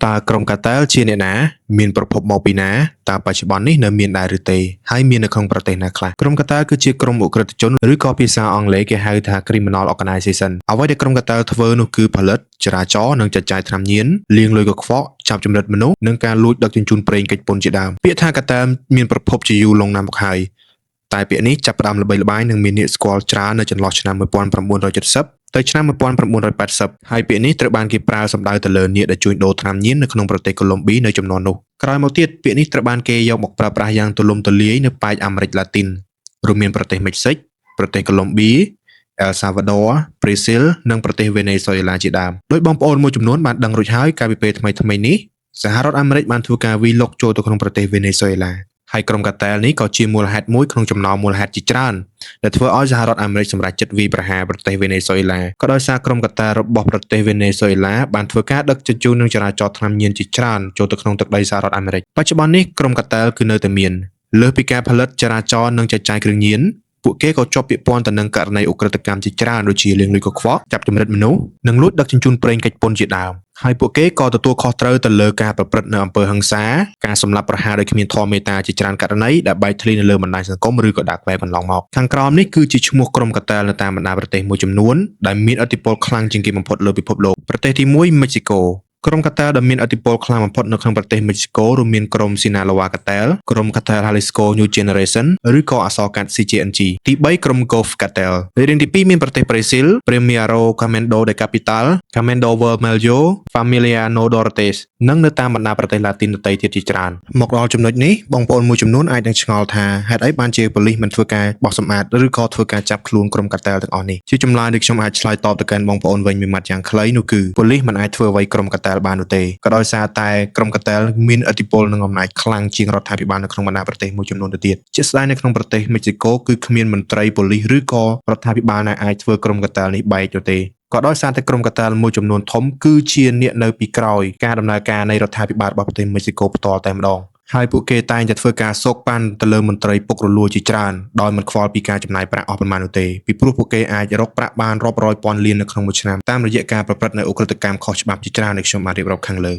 តើក្រុមកតាល់ជាអ្នកណាមានប្រភពមកពីណាតើបច្ចុប្បន្ននេះនៅមានដែរឬទេហើយមាននៅក្នុងប្រទេសណាខ្លះក្រុមកតាល់គឺជាក្រុមអ ுக ្រិតជនឬក៏ភាសាអង់គ្លេសគេហៅថា Criminal Organization អ្វីដែលក្រុមកតាល់ធ្វើនោះគឺផលិតចរាចរណ៍និងចែកចាយថ្នាំញៀនលាងលុយកខ្វក់ចាប់ចម្រិតមនុស្សនិងការលួចដឹកជញ្ជូនប្រេងកិច្ចពន្ធជាដើមពាក្យថាកតាល់មានប្រភពជាយូរលង់ណាស់មកហើយតែពាក្យនេះចាប់ផ្ដើមល្បីល្បាញនិងមានអ្នកស្គាល់ច្រើននៅចន្លោះឆ្នាំ1970ទៅឆ្នាំ1980ហើយពាក្យនេះត្រូវបានគេប្រើសម្ដៅទៅលើអ្នកដែលជួញដូរថ្នាំញៀននៅក្នុងប្រទេសកូឡុំប៊ីនៅចំនួននោះក្រោយមកទៀតពាក្យនេះត្រូវបានគេយកមកប្រើប្រាស់យ៉ាងទូលំទូលាយនៅប៉ែកអាមេរិកឡាទីនរួមមានប្រទេសមិចស៊ិកប្រទេសកូឡុំប៊ីអែលសាវ៉ាឌ័រប្រេស៊ីលនិងប្រទេសវេណេស៊ុយអេឡាជាដើមដោយបងប្អូនមួយចំនួនបានដឹងរួចហើយកាលពីពេលថ្មីៗនេះសហរដ្ឋអាមេរិកបានធ្វើការវាយលុកចូលទៅក្នុងប្រទេសវេណេស៊ុយអេឡាហើយក្រុមកតាល់នេះក៏ជាមូលហេតុមួយក្នុងចំណោមមូលហេតុជាច្រើនដែលធ្វើឲ្យសហរដ្ឋអាមេរិកសម្រេចចិត្តវាយប្រហារប្រទេសវេណេស៊ុយអេឡាក៏ដោយសារក្រុមកតាល់របស់ប្រទេសវេណេស៊ុយអេឡាបានធ្វើការដឹកជញ្ជូននិងចរាចរណ៍ថ្នាំញៀនជាច្រើនចូលទៅក្នុងទឹកដីសហរដ្ឋអាមេរិកបច្ចុប្បន្ននេះក្រុមកតាល់គឺនៅតែមានលើសពីការផលិតចរាចរណ៍និងចែកចាយគ្រឿងញៀនពួកគេក៏ជាប់ពាក់ព័ន្ធទៅនឹងករណីឧក្រិដ្ឋកម្មជាច្រើនដូចជាលាងលុយកខ្វក់ចាប់ចម្រិតមនុស្សនិងលួចដឹកជញ្ជូនប្រេងកិច្ចពន្ធជាដើមហើយពួកគេក៏ទទួលខុសត្រូវទៅលើការប្រព្រឹត្តនៅអំពើហិង្សាការសម្លាប់ប្រហារដោយគ្មានធម៌មេត្តាជាច្រើនករណីដែលបែកធ្លាយនៅលើបណ្ដាញសង្គមឬក៏ដាร์ក web កន្លងមកខាងក្រោមនេះគឺជាឈ្មោះក្រុមកតាល់នៅតាមបណ្ដាប្រទេសមួយចំនួនដែលមានឥទ្ធិពលខ្លាំងជាងគេបំផុតលើពិភពលោកប្រទេសទី1មិចស៊ីកូក្រុមកតាល់ដែលមានឥទ្ធិពលខ្លាំងបំផុតនៅក្នុងប្រទេសមិចស៊ីកូរួមមានក្រុម Sinaloa Cartel ក្រុម Cartel Jalisco New Generation ឬក៏អក្សរកាត់ CJNG ទី3ក្រុម Gulf Cartel រាងទី2មានប្រទេសប្រេស៊ីល Primeiro Comando de Capital Comando Vermelho Familia Nordortes និងនៅតាមបណ្ដាប្រទេសឡាទីនដទៃទៀតជាច្រើនមកដល់ចំណុចនេះបងប្អូនមួយចំនួនអាចនឹងឆ្ងល់ថាហេតុអីបានជាប៉ូលីសមិនធ្វើការបោះសម្អាតឬក៏ធ្វើការចាប់ខ្លួនក្រុម Cartel ទាំងអស់នេះជាចម្លើយដែលខ្ញុំអាចឆ្លើយតបទៅកាន់បងប្អូនវិញមួយម៉ាត់យ៉ាងខ្លីនោះគឺប៉ូលីសមិនអាចធ្វើអ្វីក្រុម Cartel បាននោះទេក៏ដោយសារតែក្រុមកតាល់មានឥទ្ធិពលនិងអំណាចខ្លាំងជាងរដ្ឋាភិបាលនៅក្នុងបណ្ដាប្រទេសមួយចំនួនទៅទៀតជាក់ស្ដែងនៅក្នុងប្រទេសមិចស៊ីកូគឺគ្មានមន្ត្រីប៉ូលីសឬក៏រដ្ឋាភិបាលណាអាចធ្វើក្រុមកតាល់នេះបែកទៅទេក៏ដោយសារតែក្រុមកតាល់មួយចំនួនធំគឺជាអ្នកនៅពីក្រោយការដំណើរការនៃរដ្ឋាភិបាលរបស់ប្រទេសមិចស៊ីកូផ្ទាល់តែម្ដងហើយពួកគេតែងតែធ្វើការសោកប៉ាន់ទៅលើមន្ត្រីពុករលួយជាច្រើនដោយមិនខ្វល់ពីការចំណាយប្រាក់អស់ប៉ុន្មាននោះទេពីព្រោះពួកគេអាចរកប្រាក់បានរាប់រយពាន់លាននៅក្នុងមួយឆ្នាំតាមរយៈការប្រព្រឹត្តនៅឧក្រិដ្ឋកម្មខុសច្បាប់ជាច្រើនដែលខ្ញុំបានរៀបរាប់ខាងលើ